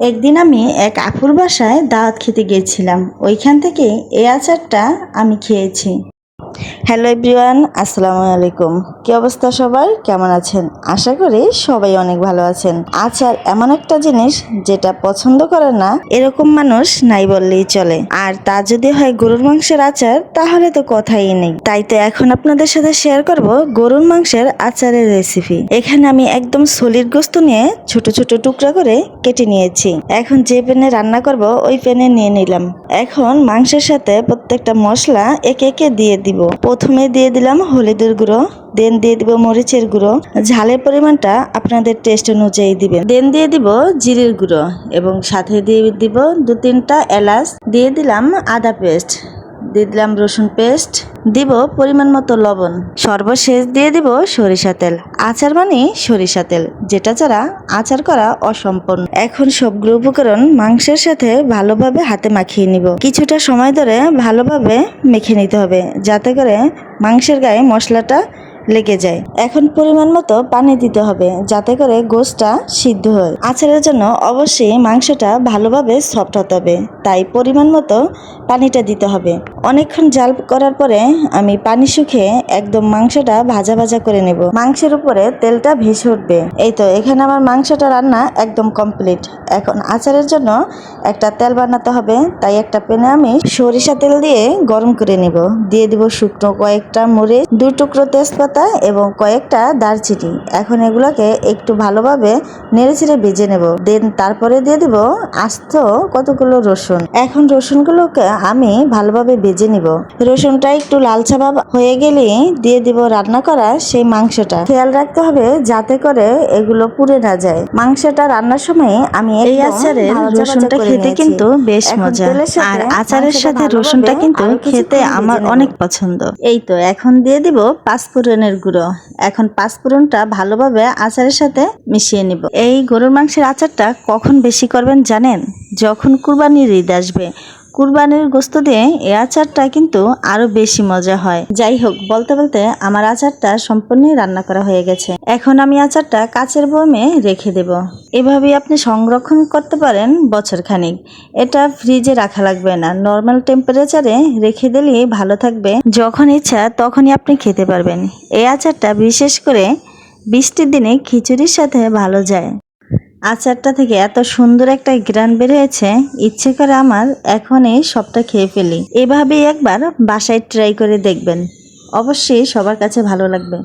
একদিন আমি এক আপুর বাসায় দাওয়াত খেতে গিয়েছিলাম। ওইখান থেকে এই আচারটা আমি খেয়েছি। হ্যালো এভরিওয়ান, আসসালামু আলাইকুম। কি অবস্থা সবার, কেমন আছেন? আশা করি সবাই অনেক ভালো আছেন। আচার এমন একটা জিনিস যেটা পছন্দ করে না এরকম মানুষ নাই বললেই চলে। আর তা যদি হয় গরুর মাংসের আচার, তাহলে তো কথাই নেই। তাই তো এখন আপনাদের সাথে শেয়ার করব গরুর মাংসের আচারের রেসিপি। এখানে আমি একদম সলিড গোস্ত নিয়ে ছোট ছোট টুকরা করে কেটে নিয়েছি। এখন যে প্যানে রান্না করব ওই প্যানে নিয়ে নিলাম। এখন মাংসের সাথে প্রত্যেকটা মশলা একে একে দিয়ে দিব। প্রথমে দিয়ে দিলাম হলুদের গুঁড়ো, দেন দিয়ে দিব মরিচের গুঁড়ো, ঝালের পরিমাণটা আপনাদের টেস্ট অনুযায়ী দিবেন। দেন দিয়ে দিব জিরের গুঁড়ো এবং সাথে দিয়ে দিব 2-3টা এলাচ, দিয়ে দিলাম আদা পেস্ট, দিয়ে দিলাম রসুন পেস্ট, দিব পরিমাণ মতো লবণ, সর্বশেষ দিয়ে দিব সরিষা তেল। আচার মানে সরিষা তেল, যেটা ছাড়া আচার করা অসম্পূর্ণ। এখন সবগুলো উপকরণ মাংসের সাথে ভালোভাবে হাতে মাখিয়ে নিব। কিছুটা সময় ধরে ভালোভাবে মেখে নিতে হবে, যাতে করে মাংসের গায়ে মশলাটা লেগে যায়। এখন পরিমাণ মতো পানি দিতে হবে, যাতে করে গোশটা সিদ্ধ হয়। আচারের জন্য অবশ্যই মাংসটা ভালোভাবে সফট হতে হবে, তাই পরিমাণ মতো পানিটা দিতে হবে। অনেকক্ষণ জাল করার পরে আমি পানি শুকিয়ে একদম মাংসটা ভাজা ভাজা করে নেব। মাংসের উপরে তেলটা ভেসে উঠবে। এই তো এখানে আমার মাংসটা রান্না একদম কমপ্লিট। এখন আচারের জন্য একটা তেল বানাতে হবে, তাই একটা প্যানে আমি সরিষা তেল দিয়ে গরম করে নিব। দিয়ে দিব শুকনো কয়েকটা মরিচ, 2 টুকরো তেজপাতা এবং কয়েকটা দারচিনি। এখন এগুলোকে একটু ভালোভাবে নেড়েচেড়ে ভেজে নেব। দেন তারপরে দিয়ে দিব আস্ত কতগুলো রসুন। এখন রসুনগুলোকে আমি ভালোভাবে ভেজে নিব। রসুনটা একটু লালচে ভাব হয়ে গেলে দিয়ে দিব রান্না করা সেই মাংসটা। খেয়াল রাখতে হবে যাতে করে এগুলো পুড়ে না যায়। মাংসটা রান্নার সময় আমি এই আচারের রসুনটা খেতে কিন্তু বেশ মজা, আর আচারের সাথে রসুনটা কিন্তু খেতে আমার অনেক পছন্দ। এই তো এখন দিয়ে দিব পাঁচফোড়নের গুঁড়ো। এখন পাঁচফোড়নটা ভালোভাবে আচারের সাথে মিশিয়ে নিব। এই গরুর মাংসের আচারটা কখন বেশি করবেন জানেন? যখন কুরবানির ঈদ আসবে। কুরবানির গোশত দিয়ে এই আচারটা কিন্তু আরো বেশি মজা হয়। যাই হোক, বলতে বলতে আমার আচারটা সম্পূর্ণই রান্না করা হয়ে গেছে। এখন আমি আচারটা কাচের বয়মে রেখে দেব। এভাবেই আপনি সংরক্ষণ করতে পারেন বছর খানিক। এটা ফ্রিজে রাখা লাগবে না, নর্মাল টেম্পারেচারে রেখে দিলেই ভালো থাকবে। যখন ইচ্ছা তখনই আপনি খেতে পারবেন। এই আচারটা বিশেষ করে বৃষ্টির দিনে খিচুড়ির সাথে ভালো যায়। আচারটা থেকে এত সুন্দর একটা ঘ্রাণ বের হয়েছে, ইচ্ছে করে আমার এখনই সবটা খেয়ে ফেলি। এভাবেই একবার বাসায় ট্রাই করে দেখবেন, অবশ্যই সবার কাছে ভালো লাগবে।